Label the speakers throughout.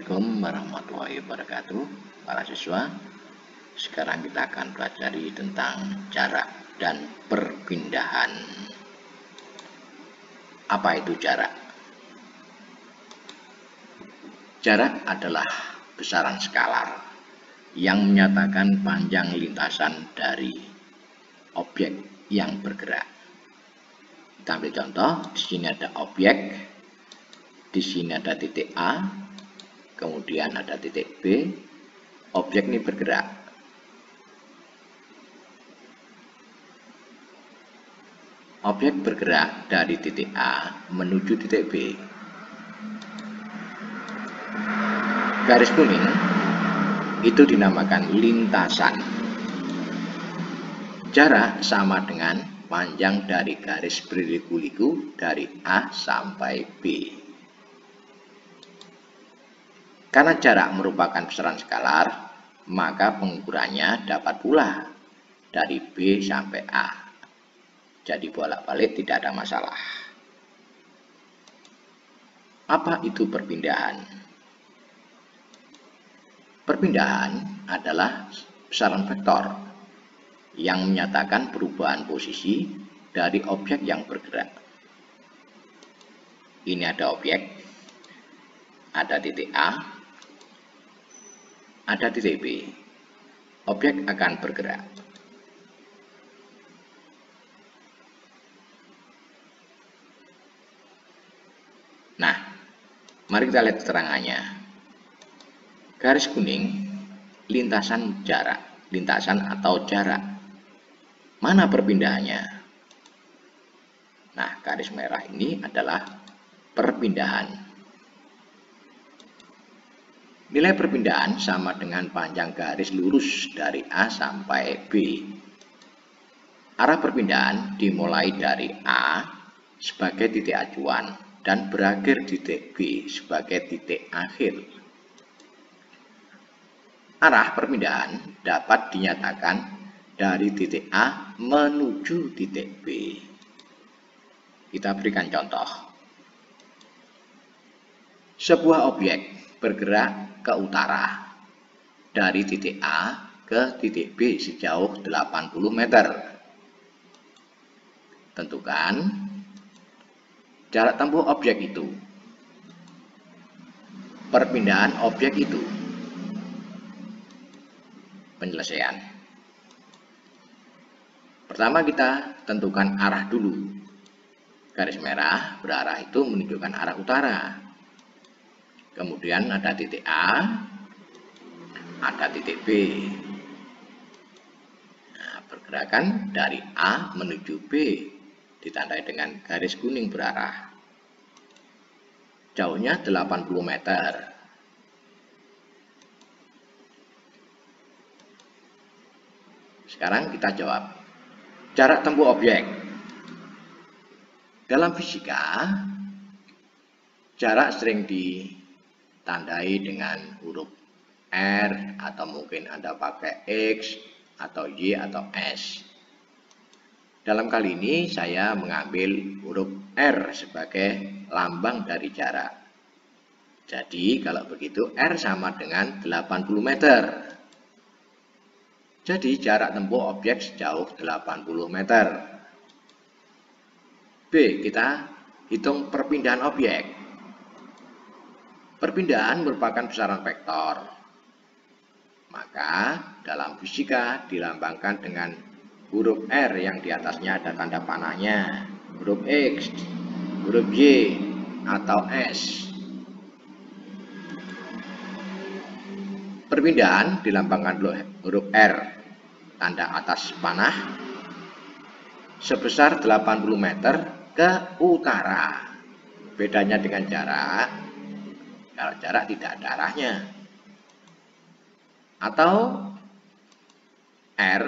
Speaker 1: Assalamualaikum warahmatullahi wabarakatuh. Para siswa, sekarang kita akan pelajari tentang jarak dan perpindahan. Apa itu jarak? Jarak adalah besaran skalar yang menyatakan panjang lintasan dari objek yang bergerak. Kita ambil contoh, di sini ada objek, di sini ada titik A, kemudian ada titik B. Objek ini bergerak. Objek bergerak dari titik A menuju titik B. Garis kuning itu dinamakan lintasan. Jarak sama dengan panjang dari garis berliku-liku dari A sampai B. Karena jarak merupakan besaran skalar, maka pengukurannya dapat pula dari B sampai A. Jadi bolak-balik tidak ada masalah. Apa itu perpindahan? Perpindahan adalah besaran vektor yang menyatakan perubahan posisi dari objek yang bergerak. Ini ada objek, ada titik A, ada titik B. Objek akan bergerak. Nah, mari kita lihat keterangannya. Garis kuning, lintasan jarak, lintasan atau jarak. Mana perpindahannya? Nah, garis merah ini adalah perpindahan. Nilai perpindahan sama dengan panjang garis lurus dari A sampai B. Arah perpindahan dimulai dari A sebagai titik acuan dan berakhir di titik B sebagai titik akhir. Arah perpindahan dapat dinyatakan dari titik A menuju titik B. Kita berikan contoh. Sebuah objek bergerak ke utara dari titik A ke titik B sejauh 80 meter. Tentukan jarak tempuh objek itu, perpindahan objek itu. Penyelesaian. Pertama kita tentukan arah dulu. Garis merah berarah itu menunjukkan arah utara. Kemudian ada titik A, ada titik B. Nah, pergerakan dari A menuju B ditandai dengan garis kuning berarah. Jauhnya 80 meter. Sekarang kita jawab. Jarak tempuh objek. Dalam fisika, jarak sering ditandai dengan huruf R atau mungkin Anda pakai X atau Y atau S. Dalam kali ini saya mengambil huruf R sebagai lambang dari jarak. Jadi kalau begitu R sama dengan 80 meter. Jadi jarak tempuh objek sejauh 80 meter. B, kita hitung perpindahan objek. Perpindahan merupakan besaran vektor. Maka dalam fisika dilambangkan dengan huruf R yang di atasnya ada tanda panahnya, huruf X, huruf Y, atau S. Perpindahan dilambangkan huruf R, tanda atas panah, sebesar 80 meter ke utara. Bedanya dengan jarak, kalau jarak tidak ada arahnya. Atau R,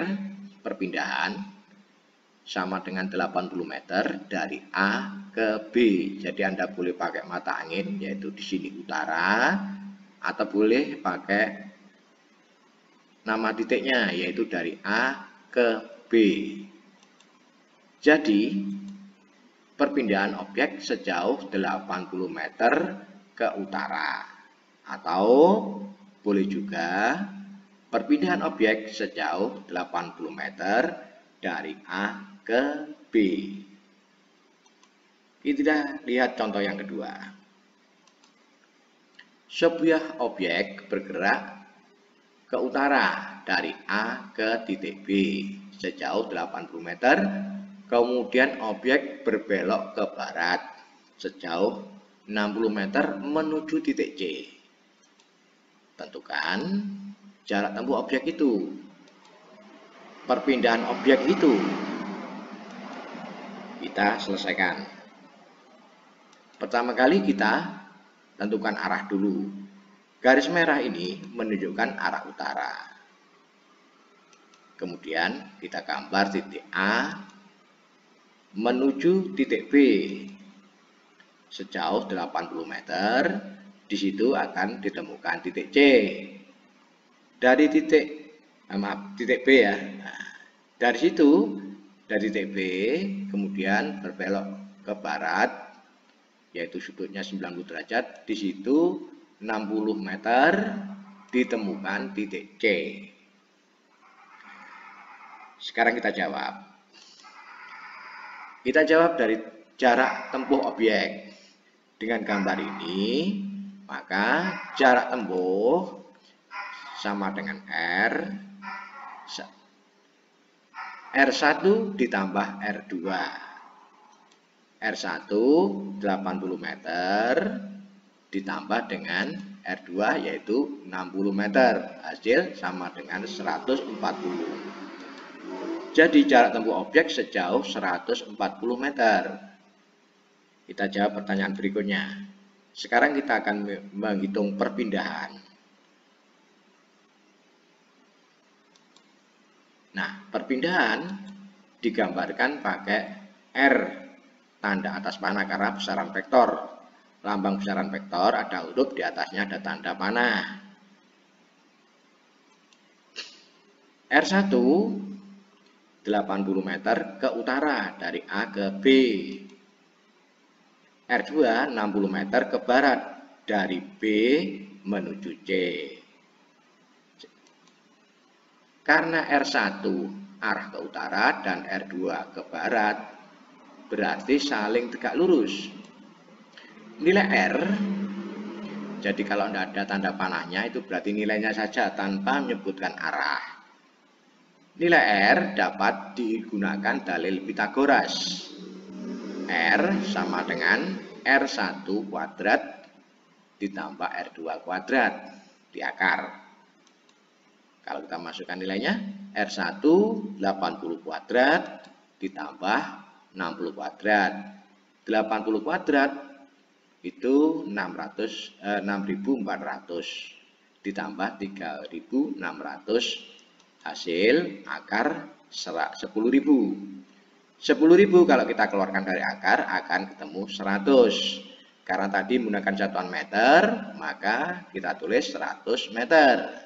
Speaker 1: perpindahan, sama dengan 80 meter dari A ke B. Jadi Anda boleh pakai mata angin, yaitu di sini utara, atau boleh pakai nama titiknya, yaitu dari A ke B. Jadi, perpindahan objek sejauh 80 meter ke utara. Atau boleh juga perpindahan objek sejauh 80 meter dari A ke B. Kita lihat contoh yang kedua. Sebuah objek bergerak ke utara dari A ke titik B sejauh 80 meter, kemudian objek berbelok ke barat sejauh 60 meter menuju titik C. Tentukan jarak tempuh objek itu, perpindahan objek itu. Kita selesaikan. Pertama kali kita tentukan arah dulu. Garis merah ini menunjukkan arah utara. Kemudian kita gambar titik A menuju titik B sejauh 80 meter. Di situ akan ditemukan titik C. Dari titik B ya. Nah, dari situ, dari titik B kemudian berbelok ke barat, yaitu sudutnya 90 derajat. Di situ 60 meter ditemukan titik C. Sekarang kita jawab. Kita jawab dari jarak tempuh objek. Dengan gambar ini, maka jarak tempuh sama dengan R1 ditambah R2. R1 80 meter ditambah dengan R2 yaitu 60 meter. Hasil sama dengan 140. Jadi jarak tempuh objek sejauh 140 meter. Kita jawab pertanyaan berikutnya. Sekarang kita akan menghitung perpindahan. Nah, perpindahan digambarkan pakai R, tanda atas panah karena besaran vektor. Lambang besaran vektor ada huruf, di atasnya ada tanda panah. R1 80 meter ke utara dari A ke B. R2 60 meter ke barat dari B menuju C. Karena R1 arah ke utara dan R2 ke barat, berarti saling tegak lurus. Nilai R, jadi kalau tidak ada tanda panahnya itu berarti nilainya saja tanpa menyebutkan arah. Nilai R dapat digunakan dalil Pythagoras. R sama dengan R1 kuadrat ditambah R2 kuadrat di akar. Kalau kita masukkan nilainya, R1 80 kuadrat ditambah 60 kuadrat. 80 kuadrat itu 6400 ditambah 3600 hasil akar 10.000. 10.000 kalau kita keluarkan dari akar akan ketemu 100. Karena tadi menggunakan satuan meter, maka kita tulis 100 meter.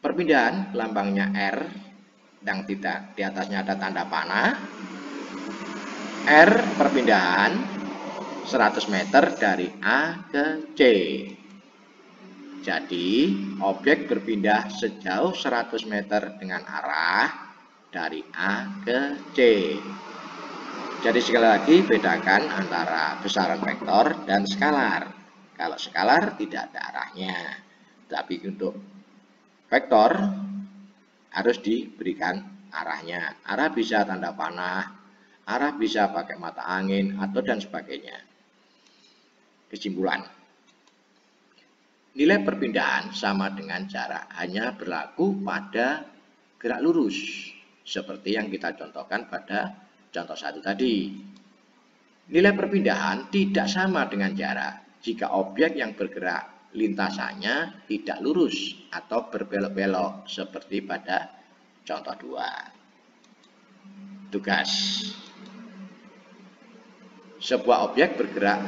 Speaker 1: Perpindahan lambangnya R yang tidak di atasnya ada tanda panah. R perpindahan 100 meter dari A ke C. Jadi objek berpindah sejauh 100 meter dengan arah dari A ke C. Jadi sekali lagi bedakan antara besaran vektor dan skalar. Kalau skalar tidak ada arahnya, tapi untuk vektor harus diberikan arahnya. Arah bisa tanda panah, arah bisa pakai mata angin atau dan sebagainya. Kesimpulan. Nilai perpindahan sama dengan jarak, hanya berlaku pada gerak lurus. Seperti yang kita contohkan pada contoh 1 tadi. Nilai perpindahan tidak sama dengan jarak jika objek yang bergerak lintasannya tidak lurus atau berbelok-belok seperti pada contoh 2. Tugas. Sebuah objek bergerak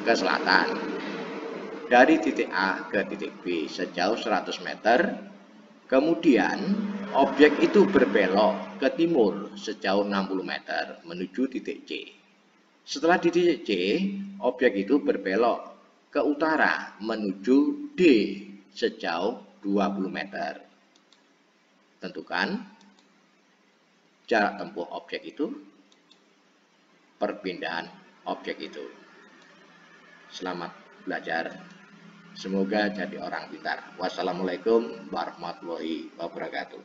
Speaker 1: ke selatan dari titik A ke titik B sejauh 100 meter. Kemudian objek itu berbelok ke timur sejauh 60 meter menuju titik C. Setelah di titik C, objek itu berbelok ke utara menuju D sejauh 20 meter. Tentukan jarak tempuh objek itu, perpindahan objek itu. Selamat belajar. Semoga jadi orang pintar. Wassalamualaikum warahmatullahi wabarakatuh.